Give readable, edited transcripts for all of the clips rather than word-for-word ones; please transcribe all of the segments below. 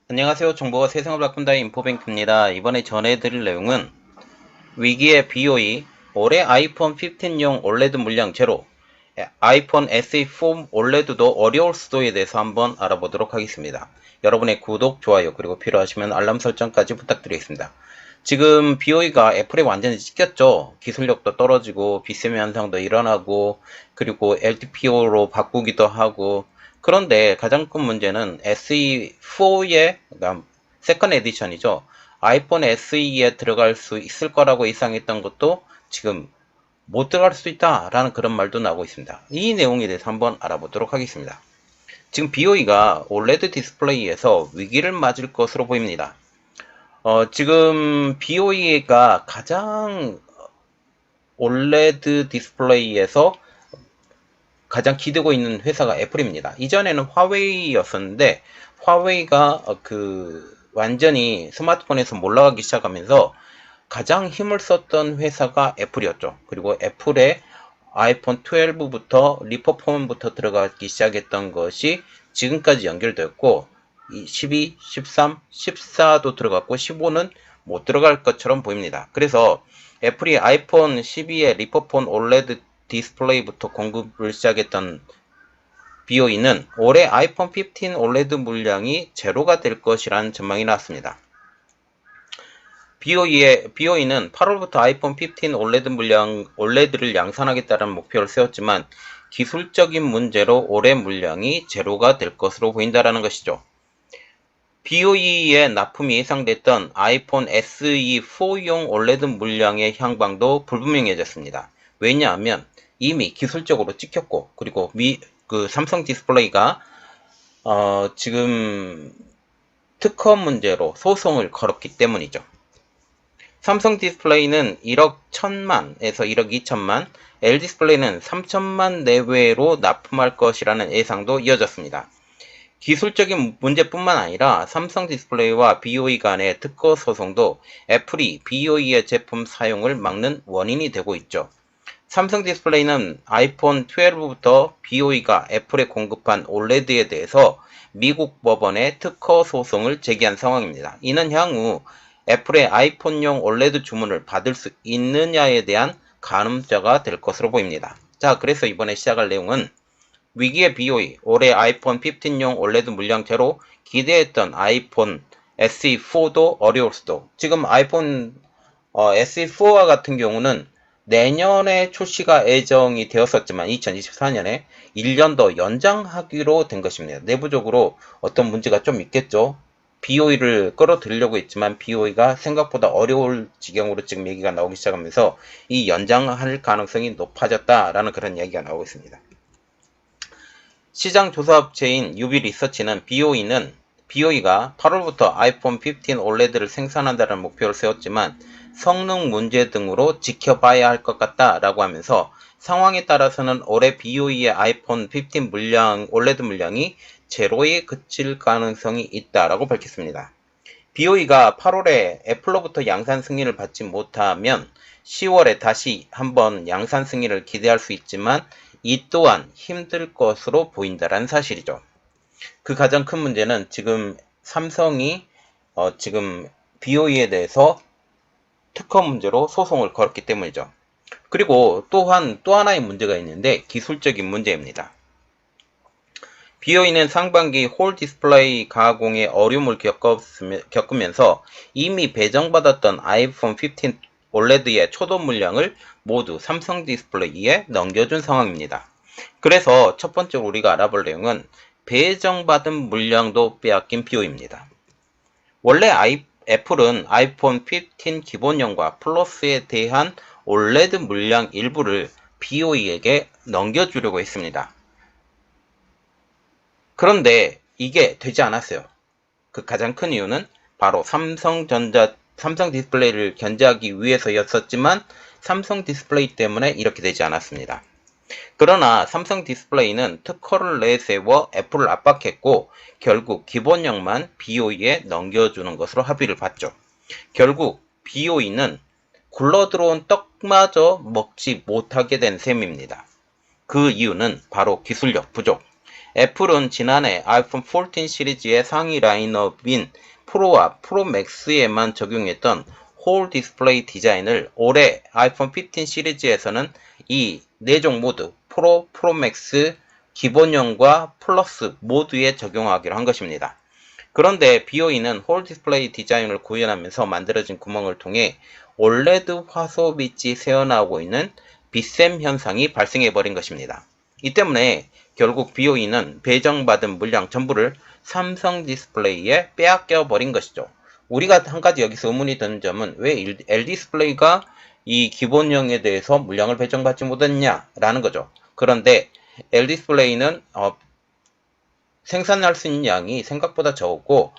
안녕하세요. 정보가 세상을 바꾼다의 인포뱅크입니다. 이번에 전해드릴 내용은 위기의 BOE, 올해 아이폰 15용 올레드 물량 제로, 아이폰 SE4 올레드도 어려울 수도에 대해서 한번 알아보도록 하겠습니다. 여러분의 구독, 좋아요, 그리고 필요하시면 알람 설정까지 부탁드리겠습니다. 지금 BOE가 애플에 완전히 찍혔죠. 기술력도 떨어지고 비세미 현상도 일어나고 그리고 LTPO로 바꾸기도 하고. 그런데 가장 큰 문제는 SE4의 세컨 에디션이죠. 아이폰 SE에 들어갈 수 있을 거라고 예상했던 것도 지금 못 들어갈 수 있다라는 그런 말도 나오고 있습니다. 이 내용에 대해서 한번 알아보도록 하겠습니다. 지금 BOE가 OLED 디스플레이에서 위기를 맞을 것으로 보입니다. 지금 BOE가 가장 OLED 디스플레이에서 가장 기대고 있는 회사가 애플입니다. 이전에는 화웨이였었는데 화웨이가 완전히 스마트폰에서 몰락하기 시작하면서 가장 힘을 썼던 회사가 애플이었죠. 그리고 애플의 아이폰 12부터 리퍼폼부터 들어가기 시작했던 것이 지금까지 연결되었고 12, 13, 14도 들어갔고 15는 못 들어갈 것처럼 보입니다. 그래서 애플이 아이폰 12의 리퍼폰 올레드 디스플레이부터 공급을 시작했던 BOE는 올해 아이폰 15 올레드 물량이 제로가 될 것이라는 전망이 나왔습니다. BOE는 8월부터 아이폰 15 올레드를 양산하겠다는 목표를 세웠지만 기술적인 문제로 올해 물량이 제로가 될 것으로 보인다는 것이죠. BOE의 납품이 예상됐던 아이폰 SE4용 올레드 물량의 향방도 불분명해졌습니다. 왜냐하면 이미 기술적으로 찍혔고 그리고 삼성 디스플레이가 지금 특허 문제로 소송을 걸었기 때문이죠. 삼성 디스플레이는 1억 1000만에서 1억 2천만, L디스플레이는 3천만 내외로 납품할 것이라는 예상도 이어졌습니다. 기술적인 문제뿐만 아니라 삼성 디스플레이와 BOE 간의 특허 소송도 애플이 BOE의 제품 사용을 막는 원인이 되고 있죠. 삼성 디스플레이는 아이폰 12부터 BOE가 애플에 공급한 OLED에 대해서 미국 법원에 특허 소송을 제기한 상황입니다. 이는 향후 애플의 아이폰용 OLED 주문을 받을 수 있느냐에 대한 가늠자가 될 것으로 보입니다. 자, 그래서 이번에 시작할 내용은 위기의 BOE, 올해 아이폰 15용 OLED 물량 제로, 기대했던 아이폰 SE4도 어려울 수도. 지금 아이폰 SE4와 같은 경우는 내년에 출시가 예정이 되었었지만 2024년에 1년 더 연장하기로 된 것입니다. 내부적으로 어떤 문제가 좀 있겠죠. BOE를 끌어들이려고 했지만 BOE가 생각보다 어려울 지경으로 지금 얘기가 나오기 시작하면서 이 연장할 가능성이 높아졌다라는 그런 얘기가 나오고 있습니다. 시장 조사업체인 유비리서치는 BOE가 8월부터 아이폰 15 OLED를 생산한다는 목표를 세웠지만 성능 문제 등으로 지켜봐야 할 것 같다라고 하면서 상황에 따라서는 올해 BOE의 아이폰 15 OLED 물량이 제로에 그칠 가능성이 있다라고 밝혔습니다. BOE가 8월에 애플로부터 양산 승인을 받지 못하면 10월에 다시 한번 양산 승인을 기대할 수 있지만 이 또한 힘들 것으로 보인다는 사실이죠. 그 가장 큰 문제는 지금 삼성이 지금 BOE에 대해서 특허 문제로 소송을 걸었기 때문이죠. 그리고 또한 또 하나의 문제가 있는데 기술적인 문제입니다. BOE는 상반기 홀 디스플레이 가공에 어려움을 겪으면서 이미 배정받았던 아이폰 15 OLED의 초도 물량을 모두 삼성 디스플레이에 넘겨준 상황입니다. 그래서 첫 번째로 우리가 알아볼 내용은 배정받은 물량도 빼앗긴 BOE입니다. 원래 애플은 아이폰 15 기본형과 플러스에 대한 OLED 물량 일부를 BOE에게 넘겨주려고 했습니다. 그런데 이게 되지 않았어요. 그 가장 큰 이유는 바로 삼성 디스플레이를 견제하기 위해서였었지만 삼성 디스플레이 때문에 이렇게 되지 않았습니다. 그러나 삼성 디스플레이는 특허를 내세워 애플을 압박했고 결국 기본형만 BOE에 넘겨주는 것으로 합의를 봤죠. 결국 BOE는 굴러들어온 떡마저 먹지 못하게 된 셈입니다. 그 이유는 바로 기술력 부족. 애플은 지난해 아이폰 14 시리즈의 상위 라인업인 프로와 프로 맥스에만 적용했던 홀 디스플레이 디자인을 올해 아이폰 15 시리즈에서는 이 4종 모두 프로, 프로 맥스, 기본형과 플러스 모두에 적용하기로 한 것입니다. 그런데 BOE는 홀 디스플레이 디자인을 구현하면서 만들어진 구멍을 통해 올레드 화소 빛이 새어나오고 있는 빛샘 현상이 발생해버린 것입니다. 이 때문에 결국 BOE는 배정받은 물량 전부를 삼성 디스플레이에 빼앗겨 버린 것이죠. 우리가 한 가지 여기서 의문이 드는 점은 왜 L디스플레이가 이 기본형에 대해서 물량을 배정받지 못했냐라는 거죠. 그런데 L디스플레이는 생산할 수 있는 양이 생각보다 적고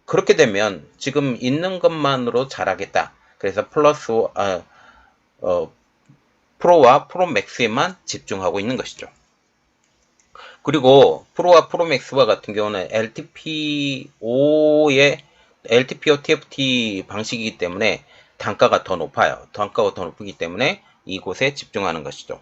그렇게 되면 지금 있는 것만으로 잘하겠다. 그래서 프로와 프로 맥스에만 집중하고 있는 것이죠. 그리고 프로와 프로 맥스와 같은 경우는 LTPO TFT 방식이기 때문에 단가가 더 높아요. 단가가 더 높기 때문에 이곳에 집중하는 것이죠.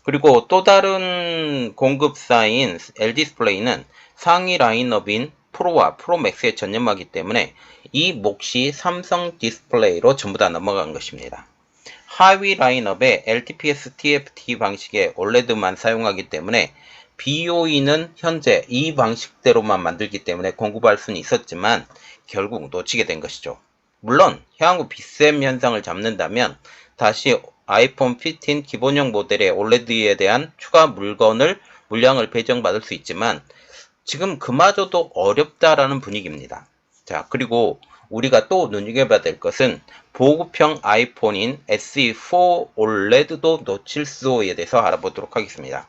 그리고 또 다른 공급사인 L디스플레이는 상위 라인업인 프로와 프로 맥스에 전념하기 때문에 이 몫이 삼성 디스플레이로 전부 다 넘어간 것입니다. 하위 라인업에 LTPS TFT 방식의 OLED만 사용하기 때문에 BOE는 현재 이 방식대로만 만들기 때문에 공급할 수는 있었지만 결국 놓치게 된 것이죠. 물론 향후 빛샘 현상을 잡는다면 다시 아이폰 15 기본형 모델의 OLED에 대한 추가 물량을 배정받을 수 있지만 지금 그마저도 어렵다라는 분위기입니다. 자, 그리고 우리가 또 눈여겨봐야 될 것은 보급형 아이폰인 SE4 OLED도 놓칠 수에 대해서 알아보도록 하겠습니다.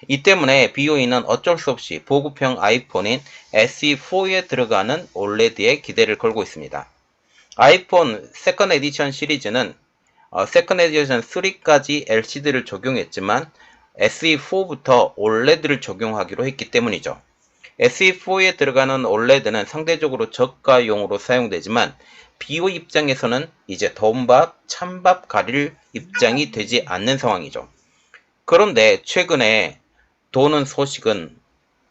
이 때문에 BOE는 어쩔 수 없이 보급형 아이폰인 SE4에 들어가는 OLED에 기대를 걸고 있습니다. 아이폰 세컨 에디션 시리즈는 세컨 에디션 3까지 LCD를 적용했지만 SE4부터 OLED를 적용하기로 했기 때문이죠. SE4에 들어가는 OLED는 상대적으로 저가용으로 사용되지만 BOE 입장에서는 이제 더운밥, 찬밥 가릴 입장이 되지 않는 상황이죠. 그런데 최근에 도는 소식은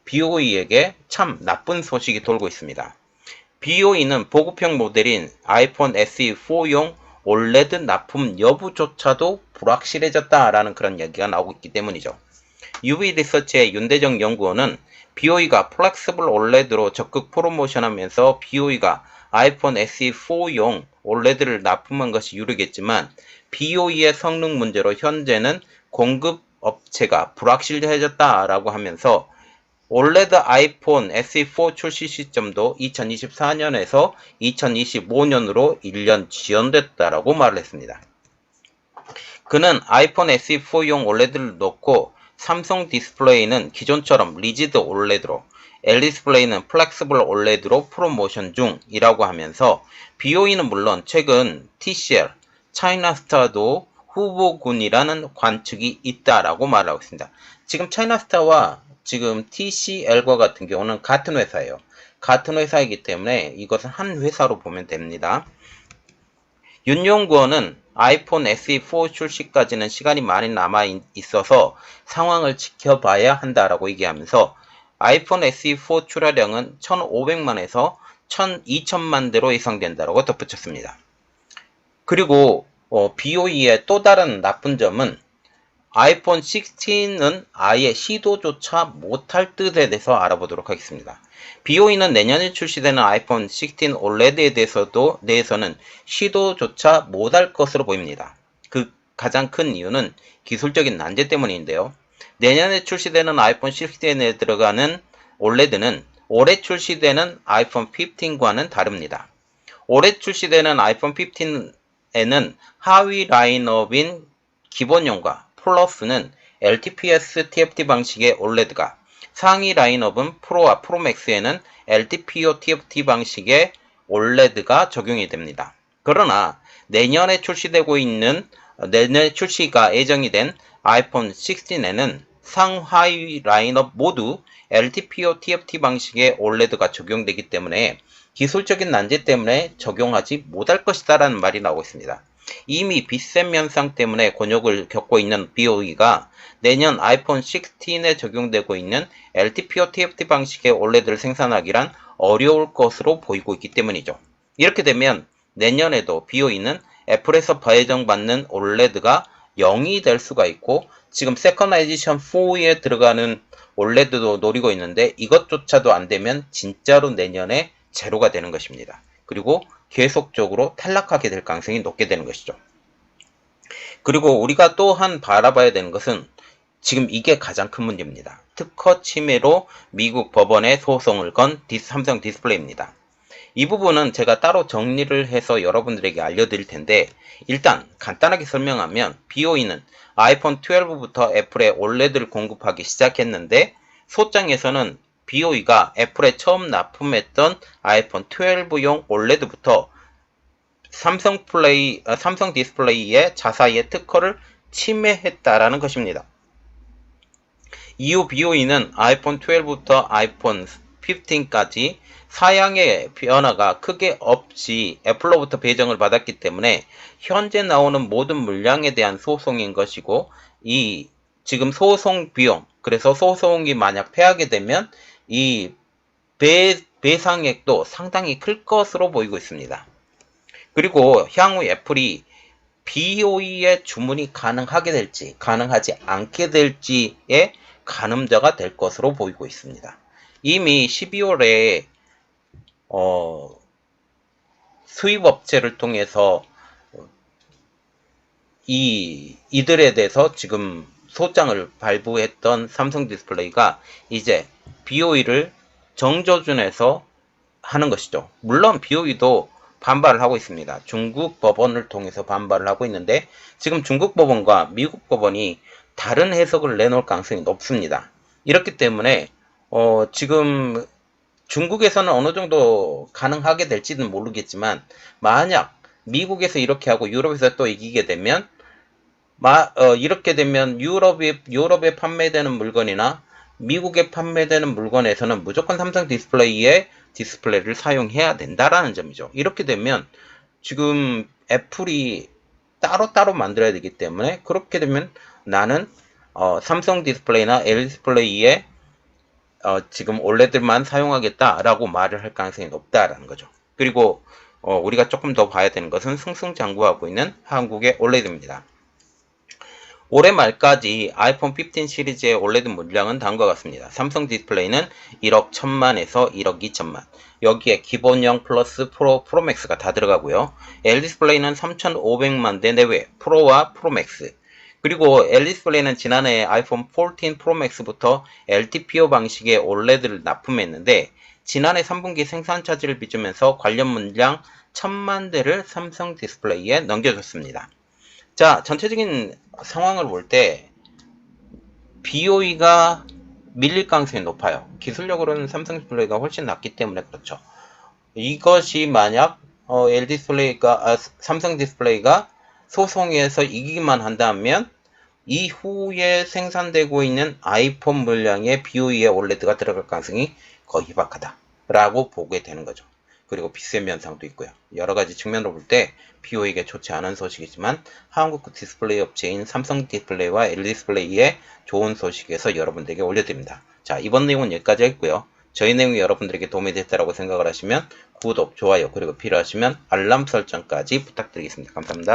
BOE에게 참 나쁜 소식이 돌고 있습니다. BOE는 보급형 모델인 아이폰 SE4용 OLED 납품 여부조차도 불확실해졌다라는 그런 얘기가 나오고 있기 때문이죠. UV 리서치의 윤대정 연구원은 BOE가 플렉스블 OLED로 적극 프로모션하면서 BOE가 아이폰 SE4용 OLED를 납품한 것이 유력했지만 BOE의 성능 문제로 현재는 공급 업체가 불확실해졌다라고 하면서 OLED 아이폰 SE4 출시 시점도 2024년에서 2025년으로 1년 지연됐다라고 말을 했습니다. 그는 아이폰 SE4용 OLED를 놓고 삼성 디스플레이는 기존처럼 리지드 OLED로, L디스플레이는 플렉스블 OLED로 프로모션 중이라고 하면서 BOE는 물론 최근 TCL, 차이나스타도 후보군이라는 관측이 있다라고 말하고 있습니다. 지금 차이나스타와 지금 TCL과 같은 경우는 같은 회사예요. 같은 회사이기 때문에 이것은 한 회사로 보면 됩니다. 윤 연구원은 아이폰 SE4 출시까지는 시간이 많이 남아 있어서 상황을 지켜봐야 한다라고 얘기하면서 아이폰 SE4 출하량은 1,500만에서 2,000만 대로 예상된다라고 덧붙였습니다. 그리고 BOE의 또 다른 나쁜 점은 아이폰 16은 아예 시도조차 못할 뜻에 대해서 알아보도록 하겠습니다. BOE는 내년에 출시되는 아이폰 16 OLED에 대해서는 시도조차 못할 것으로 보입니다. 그 가장 큰 이유는 기술적인 난제 때문인데요. 내년에 출시되는 아이폰 16에 들어가는 OLED는 올해 출시되는 아이폰 15과는 다릅니다. 올해 출시되는 아이폰 15에는 하위 라인업인 기본형과 플러스는 LTPS TFT 방식의 OLED가, 상위 라인업은 프로와 프로맥스에는 LTPO TFT 방식의 OLED가 적용이 됩니다. 그러나 내년에 출시가 예정이 된 아이폰 16에는 상하위 라인업 모두 LTPO TFT 방식의 OLED가 적용되기 때문에 기술적인 난제 때문에 적용하지 못할 것이다 라는 말이 나오고 있습니다. 이미 빗셈 현상 때문에 곤욕을 겪고 있는 BOE가 내년 아이폰 16에 적용되고 있는 LTPO TFT 방식의 OLED를 생산하기란 어려울 것으로 보이고 있기 때문이죠. 이렇게 되면 내년에도 BOE는 애플에서 배정받는 OLED가 0이 될 수가 있고, 지금 세컨 에디션 4에 들어가는 OLED도 노리고 있는데 이것조차도 안 되면 진짜로 내년에 제로가 되는 것입니다. 그리고 계속적으로 탈락하게 될 가능성이 높게 되는 것이죠. 그리고 우리가 또한 바라봐야 되는 것은 지금 이게 가장 큰 문제입니다. 특허 침해로 미국 법원에 소송을 건 삼성 디스플레이입니다. 이 부분은 제가 따로 정리를 해서 여러분들에게 알려드릴 텐데, 일단 간단하게 설명하면 BOE는 아이폰 12부터 애플에 OLED를 공급하기 시작했는데, 소장에서는 BOE가 애플에 처음 납품했던 아이폰 12용 OLED부터 삼성 디스플레이의 자사의 특허를 침해했다라는 것입니다. 이후 BOE는 아이폰 12부터 아이폰 15까지 사양의 변화가 크게 없이 애플로부터 배정을 받았기 때문에 현재 나오는 모든 물량에 대한 소송인 것이고, 이 지금 소송 비용, 그래서 소송이 만약 패하게 되면 이 배상액도 상당히 클 것으로 보이고 있습니다. 그리고 향후 애플이 BOE의 주문이 가능하게 될지 가능하지 않게 될지의 가늠자가 될 것으로 보이고 있습니다. 이미 12월에 수입업체를 통해서 이들에 대해서 지금 소장을 발부했던 삼성 디스플레이가 이제 BOE를 정조준해서 하는 것이죠. 물론 BOE도 반발을 하고 있습니다. 중국 법원을 통해서 반발을 하고 있는데, 지금 중국 법원과 미국 법원이 다른 해석을 내놓을 가능성이 높습니다. 이렇기 때문에 지금 중국에서는 어느 정도 가능하게 될지는 모르겠지만, 만약 미국에서 이렇게 하고 유럽에서 또 이기게 되면 이렇게 되면 유럽에 판매되는 물건이나 미국에 판매되는 물건에서는 무조건 삼성 디스플레이의 디스플레이를 사용해야 된다라는 점이죠. 이렇게 되면 지금 애플이 따로따로 만들어야 되기 때문에, 그렇게 되면 나는 삼성 디스플레이나 LG 디스플레이의 지금 OLED만 사용하겠다라고 말을 할 가능성이 높다라는 거죠. 그리고 우리가 조금 더 봐야 되는 것은 승승장구하고 있는 한국의 OLED입니다. 올해 말까지 아이폰 15 시리즈의 OLED 물량은 다음과 같습니다. 삼성 디스플레이는 1억 1000만에서 1억 2천만, 여기에 기본형 플러스 프로맥스가 다 들어가고요. LD디스플레이는 3500만 대 내외, 프로와 프로맥스. 그리고 LD디스플레이는 지난해 아이폰 14 프로맥스부터 LTPO 방식의 OLED를 납품했는데, 지난해 3분기 생산 차질을 빚으면서 관련 물량 1000만 대를 삼성 디스플레이에 넘겨줬습니다. 자, 전체적인 상황을 볼 때 BOE가 밀릴 가능성이 높아요. 기술력으로는 삼성 디스플레이가 훨씬 낫기 때문에 그렇죠. 이것이 만약 삼성 디스플레이가 소송에서 이기기만 한다면 이후에 생산되고 있는 아이폰 물량에 BOE의 OLED가 들어갈 가능성이 거의 희박하다라고 보게 되는 거죠. 그리고 빗셈 현상도 있고요. 여러 가지 측면으로 볼 때 BOE에게 좋지 않은 소식이지만, 한국 디스플레이 업체인 삼성 디스플레이와 LG 디스플레이의 좋은 소식에서 여러분들에게 올려드립니다. 자, 이번 내용은 여기까지 했고요. 저희 내용이 여러분들에게 도움이 됐다고 생각을 하시면 구독, 좋아요, 그리고 필요하시면 알람 설정까지 부탁드리겠습니다. 감사합니다.